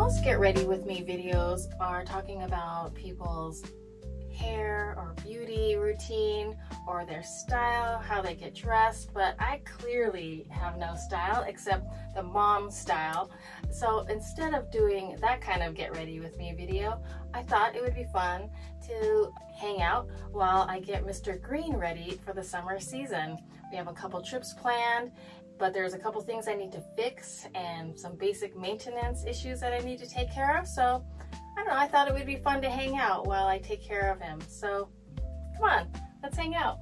Most get ready with me videos are talking about people's hair or beauty routine or their style, how they get dressed, but I clearly have no style except the mom style. So instead of doing that kind of get ready with me video, I thought it would be fun to hang out while I get Mr. Green ready for the summer season. We have a couple trips planned, but there's a couple things I need to fix and some basic maintenance issues that I need to take care of. So I don't know, I thought it would be fun to hang out while I take care of him. So come on, let's hang out.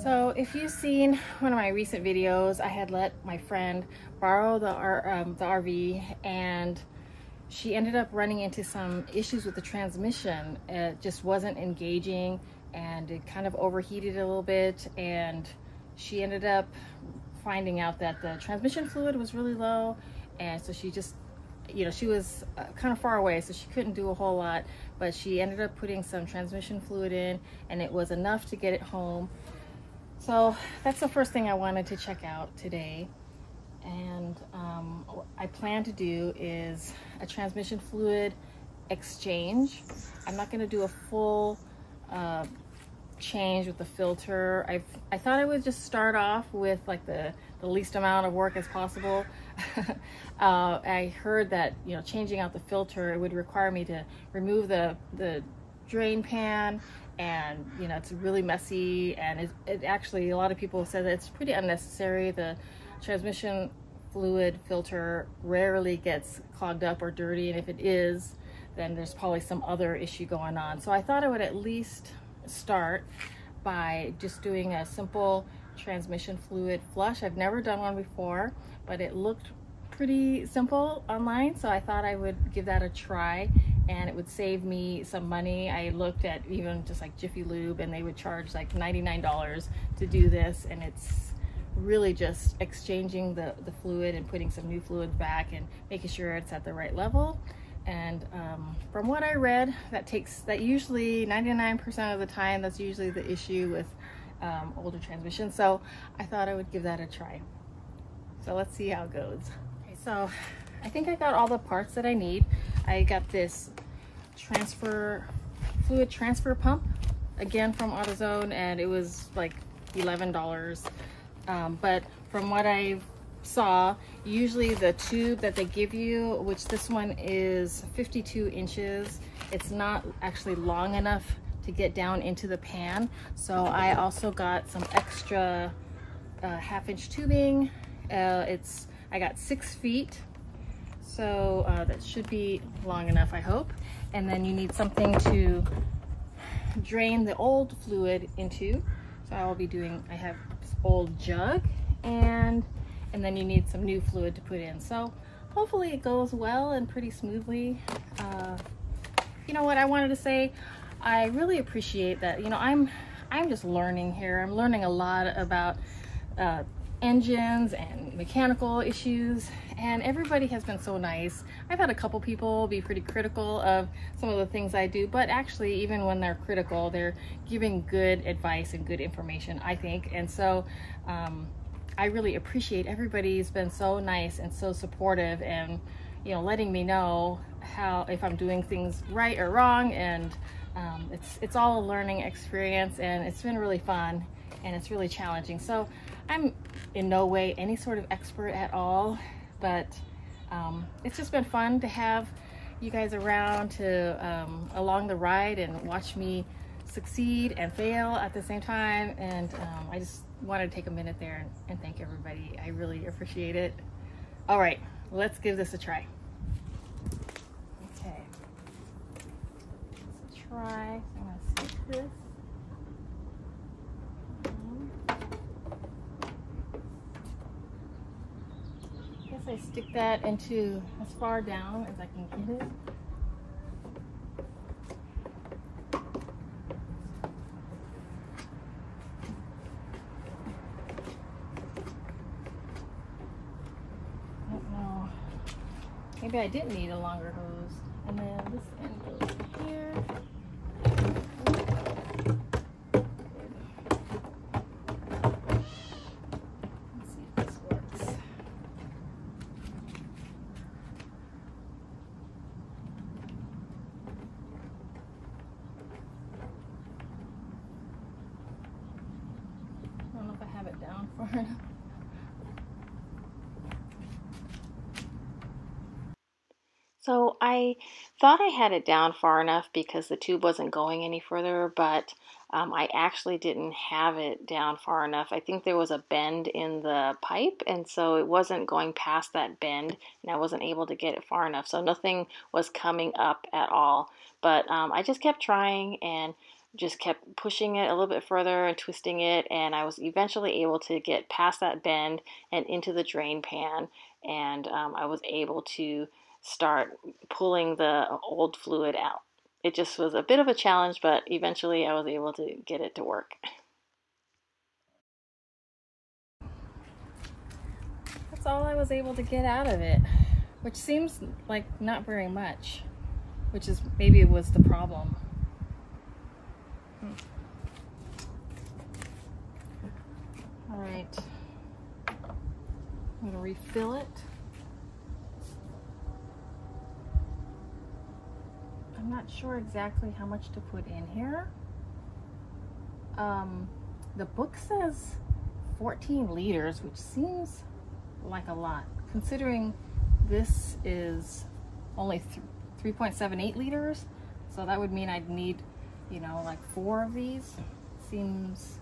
So if you've seen one of my recent videos, I had let my friend borrow the RV, and she ended up running into some issues with the transmission. It just wasn't engaging and it kind of overheated a little bit, and she ended up finding out that the transmission fluid was really low, and so she just, you know, she was kind of far away, so she couldn't do a whole lot, but she ended up putting some transmission fluid in, and it was enough to get it home. So that's the first thing I wanted to check out today. And what I plan to do is a transmission fluid exchange. I'm not going to do a full change with the filter. I thought I would just start off with like the least amount of work as possible. I heard that, you know, changing out the filter, it would require me to remove the drain pan, and you know, it's really messy, and it actually, a lot of people said that it's pretty unnecessary. The transmission fluid filter rarely gets clogged up or dirty, and if it is, then there's probably some other issue going on. So I thought I would at least start by just doing a simple transmission fluid flush. I've never done one before, but it looked pretty simple online, so I thought I would give that a try, and it would save me some money. I looked at even just like Jiffy Lube, and they would charge like $99 to do this, and it's really just exchanging the fluid and putting some new fluid back and making sure it's at the right level. And from what I read, that usually 99% of the time, that's usually the issue with older transmissions. So I thought I would give that a try. So let's see how it goes. Okay, so I think I got all the parts that I need. I got this fluid transfer pump, again from AutoZone, and it was like $11. But from what I saw, usually the tube that they give you, which this one is 52 inches, it's not actually long enough to get down into the pan. So I also got some extra half-inch tubing. I got 6 feet. So that should be long enough, I hope. And then you need something to drain the old fluid into. So I have this old jug, and then you need some new fluid to put in. So hopefully it goes well and pretty smoothly. You know what I wanted to say? I really appreciate that. You know, I'm just learning here. I'm learning a lot about engines and mechanical issues, and everybody has been so nice. I've had a couple people be pretty critical of some of the things I do, but actually even when they're critical, they're giving good advice and good information, I think. And so I really appreciate everybody's been so nice and so supportive, and you know, letting me know if I'm doing things right or wrong. And it's all a learning experience, and it's been really fun, and it's really challenging. So I'm in no way any sort of expert at all, but it's just been fun to have you guys around to along the ride and watch me succeed and fail at the same time. And I just wanted to take a minute there and thank everybody. I really appreciate it. All right, let's give this a try. Okay, let's try. I'm gonna stick this. I stick that into as far down as I can get it. I don't know. Maybe I didn't need a longer hose. And then this end goes here. far enough. So I thought I had it down far enough because the tube wasn't going any further, but I actually didn't have it down far enough. I think there was a bend in the pipe, and so it wasn't going past that bend, and I wasn't able to get it far enough. So nothing was coming up at all. But I just kept trying and just kept pushing it a little bit further and twisting it, and I was eventually able to get past that bend and into the drain pan, and I was able to start pulling the old fluid out. It just was a bit of a challenge, but eventually I was able to get it to work. That's all I was able to get out of it, which seems like not very much, which is maybe it was the problem. All right, I'm gonna refill it. I'm not sure exactly how much to put in here. The book says 14 liters, which seems like a lot, considering this is only 3.78 liters. So that would mean I'd need, you know, like 4 of these. Seems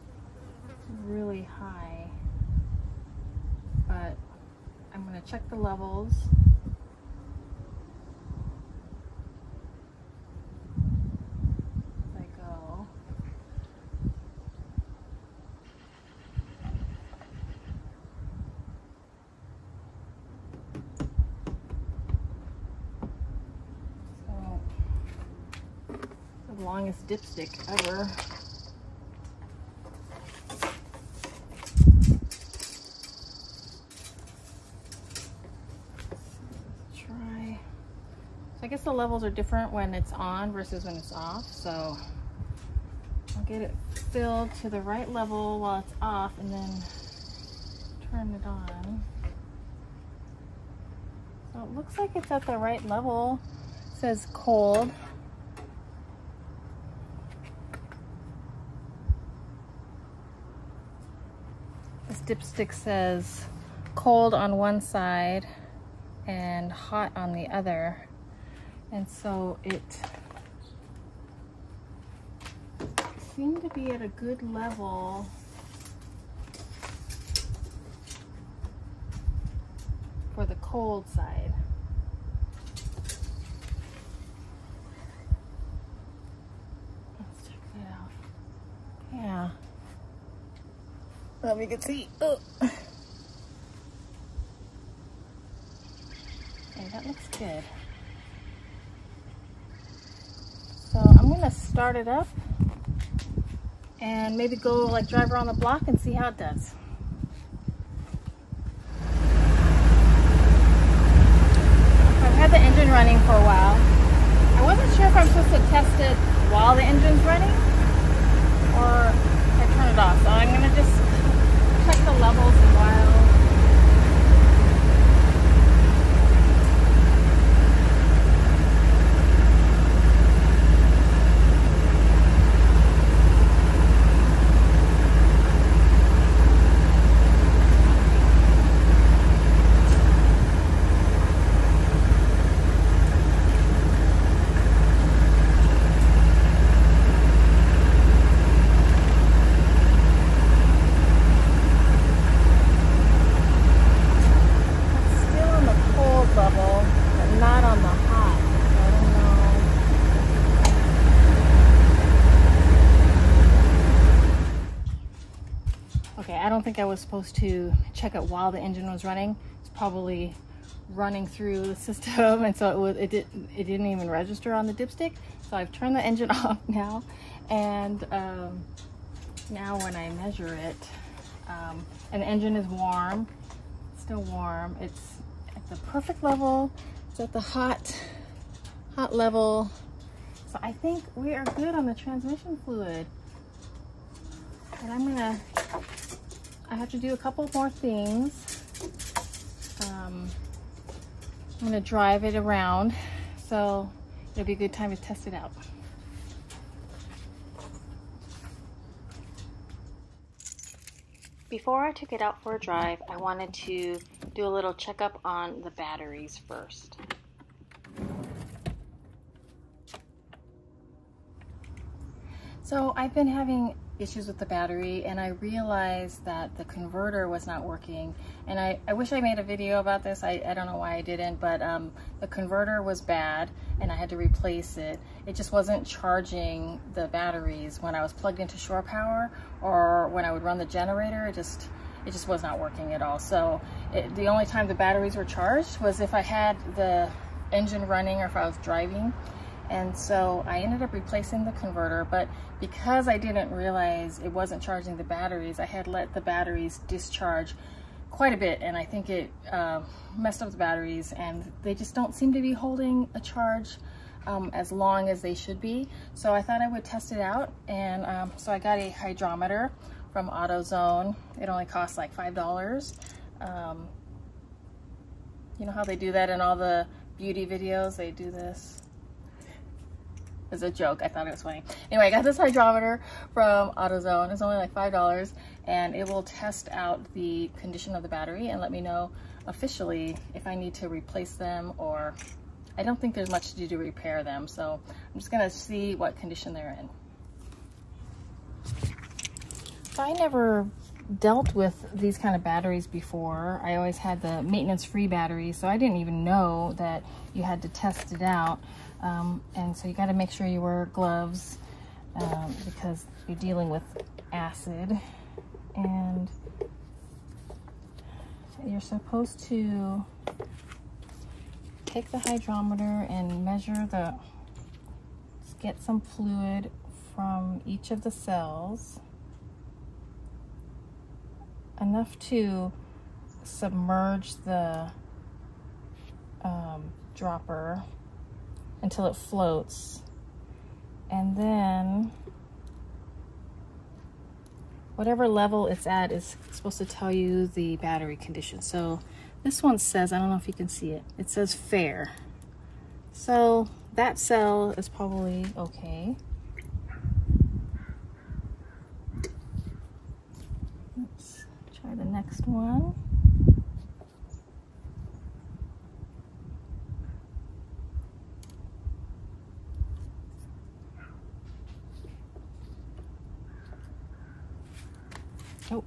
really high, but I'm gonna check the levels. Longest dipstick ever. Let's try. So I guess the levels are different when it's on versus when it's off. So I'll get it filled to the right level while it's off and then turn it on. So it looks like it's at the right level. It says cold. This dipstick says cold on one side and hot on the other. And so it seemed to be at a good level for the cold side. Let's check that out. Yeah. Let me can see. Oh. Okay, that looks good. So I'm gonna start it up and maybe go like drive around the block and see how it does. I've had the engine running for a while. I wasn't sure if I'm supposed to test it while the engine's running or I turn it off. So I'm gonna just check the levels a while. I don't think I was supposed to check it while the engine was running. It's probably running through the system, and so it didn't even register on the dipstick. So I've turned the engine off now, and now when I measure it, and the engine is warm, still warm. It's at the perfect level. It's at the hot level. So I think we are good on the transmission fluid. And I have to do a couple more things. I'm gonna drive it around, so it'll be a good time to test it out. Before I took it out for a drive, I wanted to do a little checkup on the batteries first. So I've been having issues with the battery, and I realized that the converter was not working, and I wish I made a video about this. I don't know why I didn't, but the converter was bad and I had to replace it. It just wasn't charging the batteries when I was plugged into shore power, or when I would run the generator. It just was not working at all. So the only time the batteries were charged was if I had the engine running or if I was driving. And so I ended up replacing the converter, but because I didn't realize it wasn't charging the batteries, I had let the batteries discharge quite a bit, and I think it messed up the batteries, and they just don't seem to be holding a charge as long as they should be. So I thought I would test it out, and so I got a hydrometer from AutoZone. It only costs like $5. You know how they do that in all the beauty videos? They do this. It's a joke. I thought it was funny. Anyway, I got this hydrometer from AutoZone. It's only like $5, and it will test out the condition of the battery and let me know officially if I need to replace them, or I don't think there's much to do to repair them. So I'm just gonna see what condition they're in. So I never dealt with these kind of batteries before. I always had the maintenance-free battery, so I didn't even know that you had to test it out. And so you got to make sure you wear gloves because you're dealing with acid, and you're supposed to take the hydrometer and measure get some fluid from each of the cells, enough to submerge the dropper until it floats, and then whatever level it's at is supposed to tell you the battery condition. So this one says, I don't know if you can see it, it says fair. So that cell is probably okay. Let's try the next one. Oh,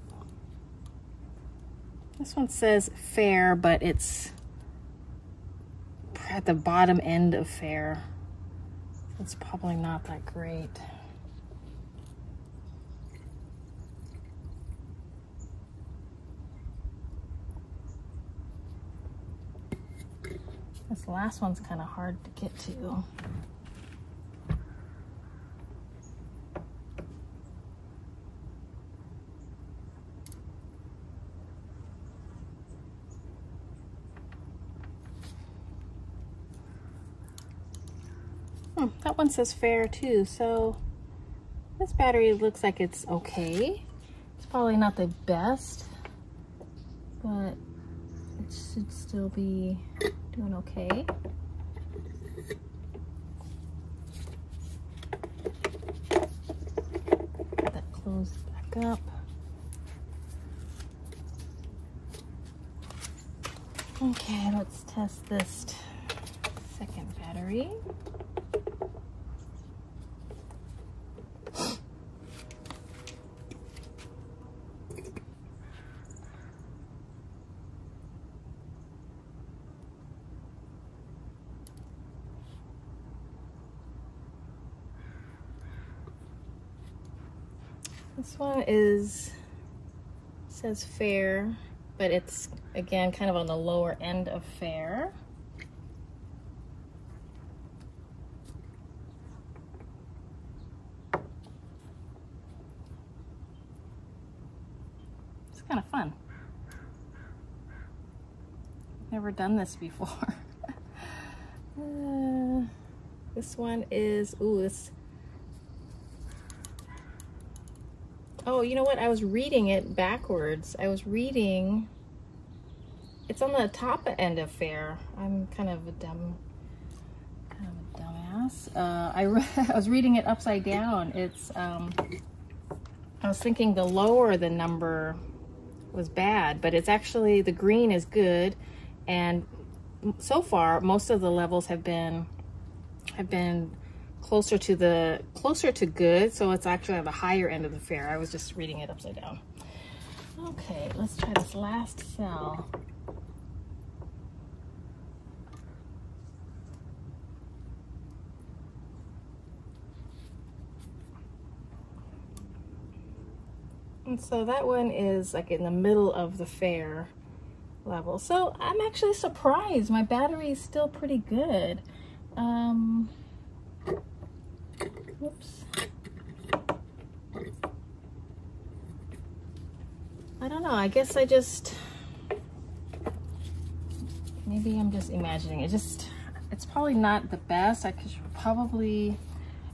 this one says fair, but it's at the bottom end of fair. It's probably not that great. This last one's kind of hard to get to. That one says fair too, so this battery looks like it's okay. It's probably not the best, but it should still be doing okay. Get that closed back up. Okay, let's test this second battery. This one says fair, but it's again kind of on the lower end of fair. It's kind of fun. Never done this before. This one is, ooh, this. Oh, you know what? I was reading it backwards. I was reading, it's on the top end of fair. I'm kind of a dumbass. I was reading it upside down. It's, I was thinking the lower the number, was bad, but it's actually, the green is good, and so far most of the levels have been closer to good, so it's actually at the higher end of the fair. I was just reading it upside down. Okay, let's try this last cell. And so that one is like in the middle of the fair level. So I'm actually surprised. My battery is still pretty good. Whoops. I don't know. I guess maybe I'm just imagining it. It's probably not the best. I could probably,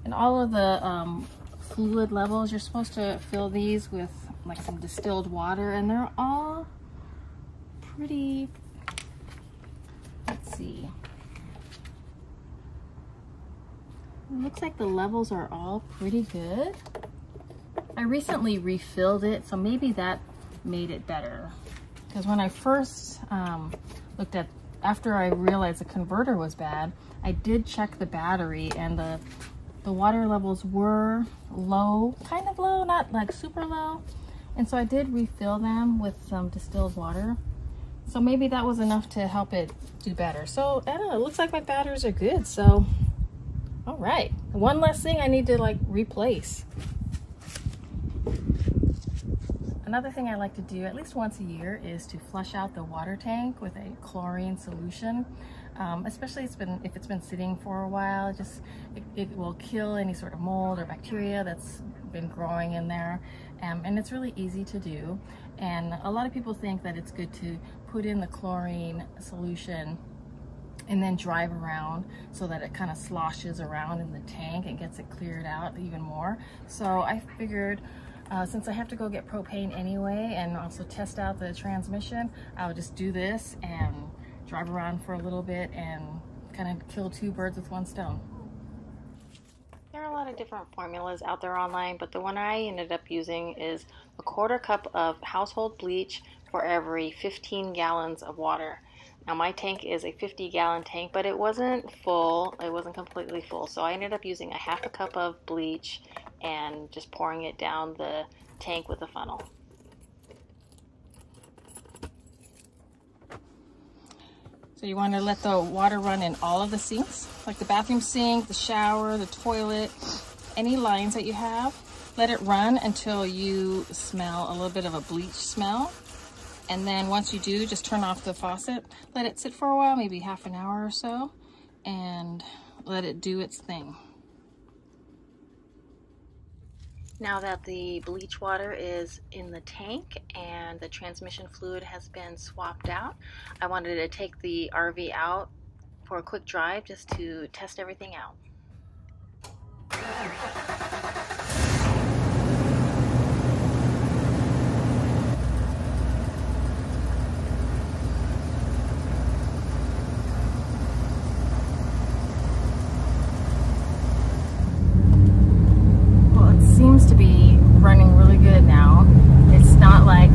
in all of the fluid levels, you're supposed to fill these with like some distilled water, and they're all pretty, let's see. It looks like the levels are all pretty good. I recently refilled it, so maybe that made it better. Because when I first looked at, after I realized the converter was bad, I did check the battery, and the water levels were low, kind of low, not like super low. And so I did refill them with some distilled water. So maybe that was enough to help it do better. So I don't know, it looks like my batteries are good. So, all right. One less thing I need to like replace. Another thing I like to do at least once a year is to flush out the water tank with a chlorine solution. Especially if it's been sitting for a while, it will kill any sort of mold or bacteria that's been growing in there. And it's really easy to do. And a lot of people think that it's good to put in the chlorine solution and then drive around so that it kind of sloshes around in the tank and gets it cleared out even more. So I figured, since I have to go get propane anyway and also test out the transmission, I'll just do this and drive around for a little bit and kind of kill two birds with one stone. There are a lot of different formulas out there online, but the one I ended up using is a 1/4 cup of household bleach for every 15 gallons of water. Now my tank is a 50-gallon tank, but it wasn't full, it wasn't completely full, so I ended up using a 1/2 cup of bleach and just pouring it down the tank with a funnel. So you want to let the water run in all of the sinks, like the bathroom sink, the shower, the toilet, any lines that you have. Let it run until you smell a little bit of a bleach smell. And then once you do, just turn off the faucet, let it sit for a while, maybe half an hour or so, and let it do its thing. Now that the bleach water is in the tank and the transmission fluid has been swapped out, I wanted to take the RV out for a quick drive just to test everything out. Seems to be running really good now. It's not like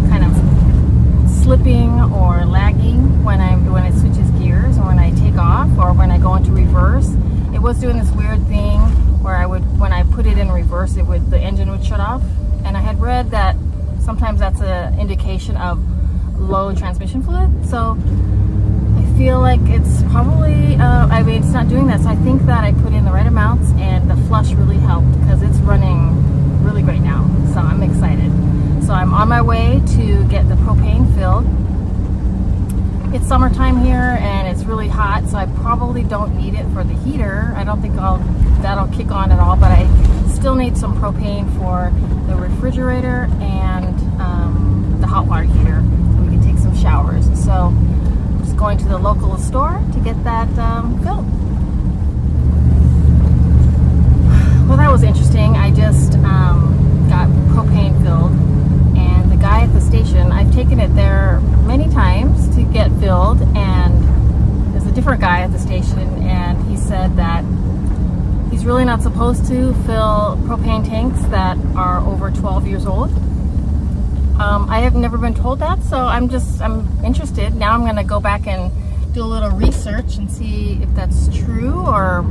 kind of slipping or lagging when it switches gears or when I take off or when I go into reverse. It was doing this weird thing where when I put it in reverse, the engine would shut off. And I had read that sometimes that's an indication of low transmission fluid. So I feel like it's probably, I mean, it's not doing that. So I think that I put in the right amounts and the flush really helped because it's running really great now. So I'm excited. So I'm on my way to get the propane filled. It's summertime here and it's really hot, so I probably don't need it for the heater. I don't think that'll kick on at all, but I still need some propane for the refrigerator and the hot water heater so we can take some showers. So I'm just going to the local store to get that filled. Well, that was interesting. I just got propane filled, and the guy at the station, I've taken it there many times to get filled, and there's a different guy at the station, and he said that he's really not supposed to fill propane tanks that are over 12 years old. I have never been told that, so I'm interested. Now I'm gonna go back and do a little research and see if that's true, or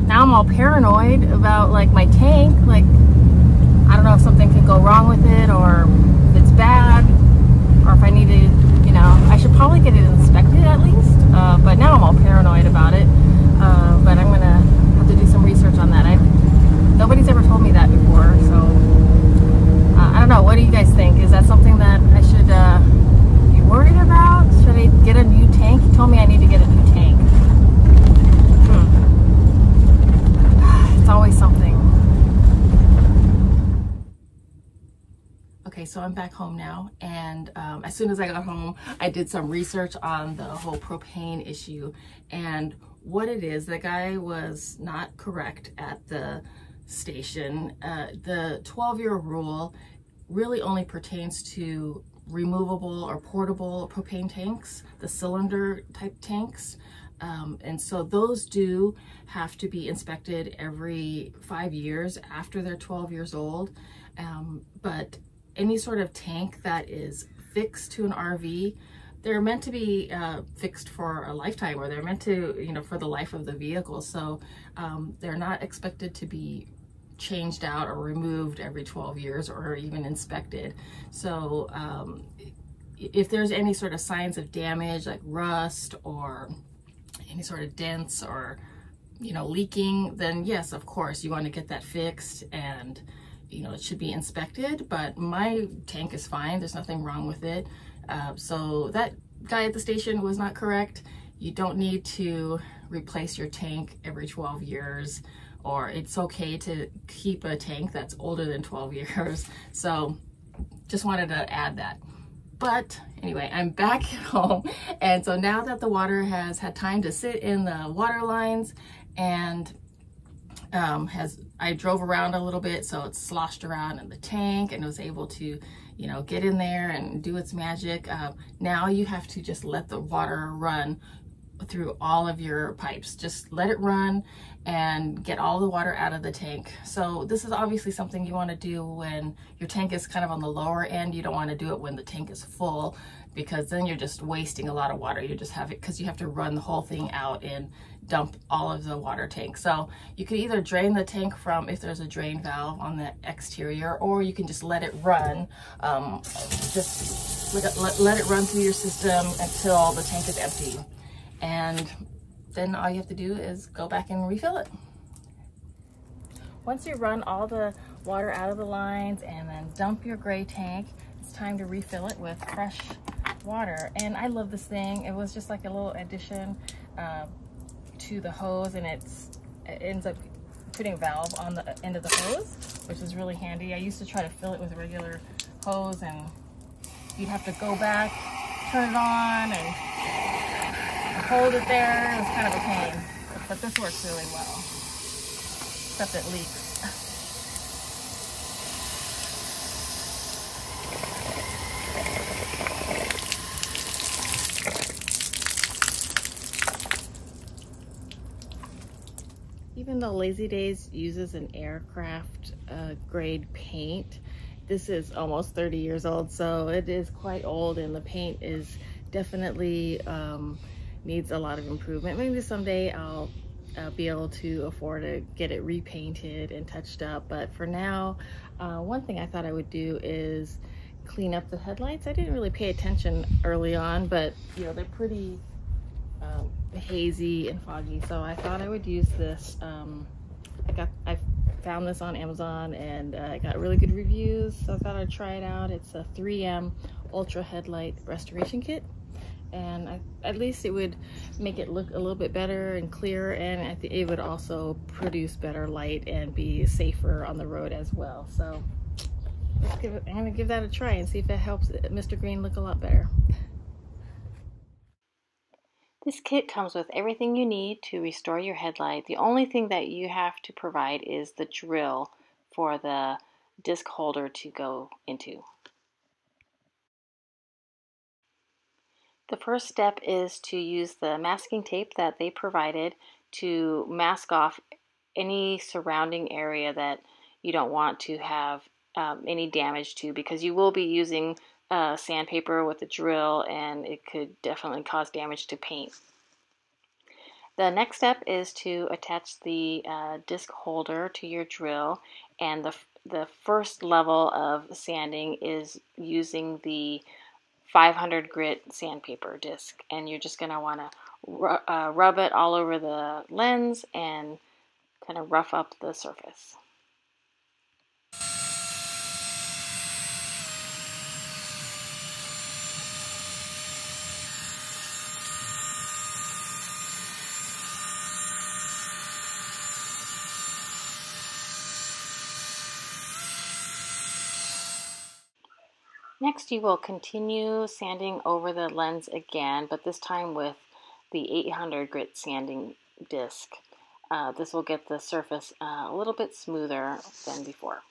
now I'm all paranoid about like my tank. Like, I don't know if something could go wrong with it, or if it's bad, or if I need to, you know, I should probably get it inspected at least. But now I'm all paranoid about it. But I'm gonna have to do some research on that. Nobody's ever told me that before, so I don't know. What do you guys think? Is that something that I should be worried about? Should I get a new tank? He told me I need to get a new tank. It's always something. Okay, so I'm back home now, and as soon as I got home, I did some research on the whole propane issue, and what it is, the guy was not correct at the station. The 12-year rule really only pertains to removable or portable propane tanks, the cylinder type tanks. And so those do have to be inspected every 5 years after they're 12 years old. But any sort of tank that is fixed to an RV, they're meant to be fixed for a lifetime, or they're meant to, you know, for the life of the vehicle. So they're not expected to be changed out or removed every 12 years or even inspected. So if there's any sort of signs of damage like rust or any sort of dents or, you know, leaking, then yes, of course you want to get that fixed, and you know, it should be inspected. But my tank is fine, there's nothing wrong with it. So that guy at the station was not correct. You don't need to replace your tank every 12 years, or it's okay to keep a tank that's older than 12 years. So just wanted to add that. But anyway, I'm back at home, and so now that the water has had time to sit in the water lines, and I drove around a little bit, so it's sloshed around in the tank and was able to, you know, get in there and do its magic. Now you have to just let the water run through all of your pipes. Just let it run and get all the water out of the tank. So this is obviously something you want to do when your tank is kind of on the lower end. You don't want to do it when the tank is full, because then you're just wasting a lot of water. You just have it, because you have to run the whole thing out and dump all of the water tank. So you could either drain the tank from, if there's a drain valve on the exterior, or you can just let it run. Just let it run through your system until the tank is empty. And then all you have to do is go back and refill it. Once you run all the water out of the lines and then dump your gray tank, it's time to refill it with fresh water. And I love this thing. It was just like a little addition to the hose, and it ends up putting a valve on the end of the hose, which is really handy. I used to try to fill it with a regular hose, and you'd have to go back, turn it on, and hold it there. It was kind of a pain, but this works really well, except it leaks. Even though Lazy Days uses an aircraft grade paint, this is almost 30 years old, so it is quite old, and the paint is definitely needs a lot of improvement. Maybe someday I'll be able to afford to get it repainted and touched up, but for now, one thing I thought I would do is clean up the headlights. I didn't really pay attention early on, but you know, they're pretty hazy and foggy, so I thought I would use this. I found this on Amazon, and I got really good reviews, so I thought I'd try it out. It's a 3M Ultra Headlight Restoration Kit, and at least it would make it look a little bit better and clearer, and I think it would also produce better light and be safer on the road as well. So I'm gonna give that a try and see if it helps Mr. Green look a lot better. This kit comes with everything you need to restore your headlight. The only thing that you have to provide is the drill for the disc holder to go into. The first step is to use the masking tape that they provided to mask off any surrounding area that you don't want to have any damage to, because you will be using sandpaper with a drill, and it could definitely cause damage to paint. The next step is to attach the disc holder to your drill, and the first level of sanding is using the 500 grit sandpaper disc, and you're just going to want to rub it all over the lens and kind of rough up the surface. Next, you will continue sanding over the lens again, but this time with the 800 grit sanding disc. This will get the surface a little bit smoother than before.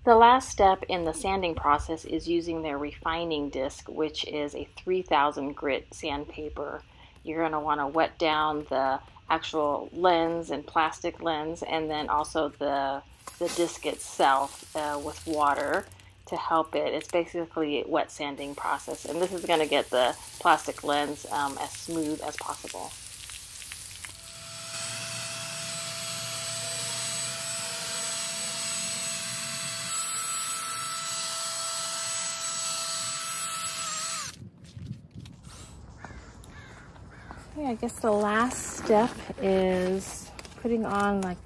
The last step in the sanding process is using their refining disc, which is a 3000 grit sandpaper. You're going to want to wet down the actual lens and plastic lens, and then also the disc itself with water to help it. It's basically a wet sanding process, and this is going to get the plastic lens as smooth as possible. I guess the last step is putting on like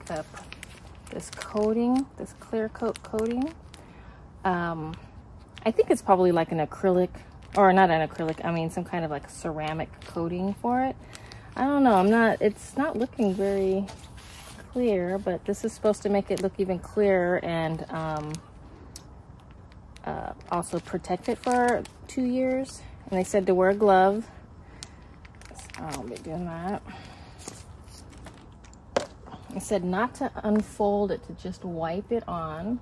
this coating, this clear coat coating. I think it's probably like an acrylic, or not an acrylic, I mean some kind of like ceramic coating for it. I don't know, it's not looking very clear, but this is supposed to make it look even clearer and also protect it for 2 years. And they said to wear a glove. I'll be doing that. I said not to unfold it, to just wipe it on.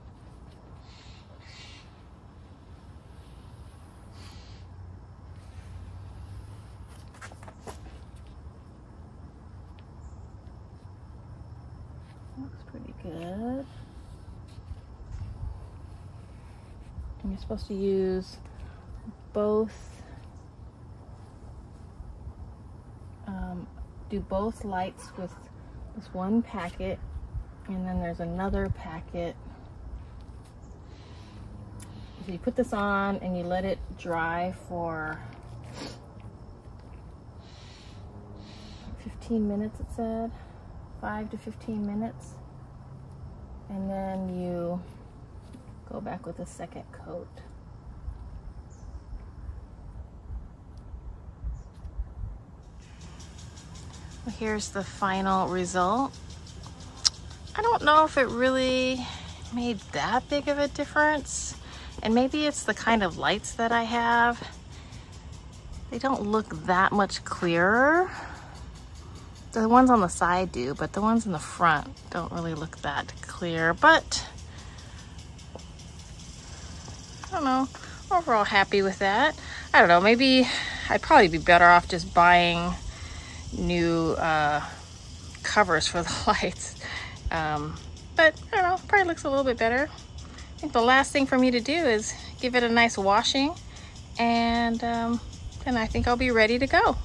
Looks pretty good. And you're supposed to use both. Do both lights with this one packet, and then there's another packet. So you put this on and you let it dry for 15 minutes, it said, 5 to 15 minutes, and then you go back with a second coat. Here's the final result. I don't know if it really made that big of a difference, and maybe it's the kind of lights that I have. They don't look that much clearer. The ones on the side do, but the ones in the front don't really look that clear. But I don't know, overall happy with that. I don't know, maybe I'd probably be better off just buying new covers for the lights, but I don't know, probably looks a little bit better. I think the last thing for me to do is give it a nice washing, and then I think I'll be ready to go.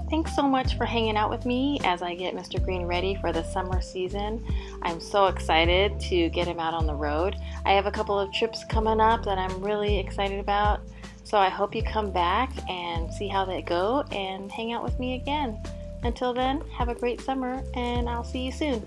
Thanks so much for hanging out with me as I get Mr. Green ready for the summer season. I'm so excited to get him out on the road. I have a couple of trips coming up that I'm really excited about, so I hope you come back and see how they go and hang out with me again. Until then, have a great summer, and I'll see you soon.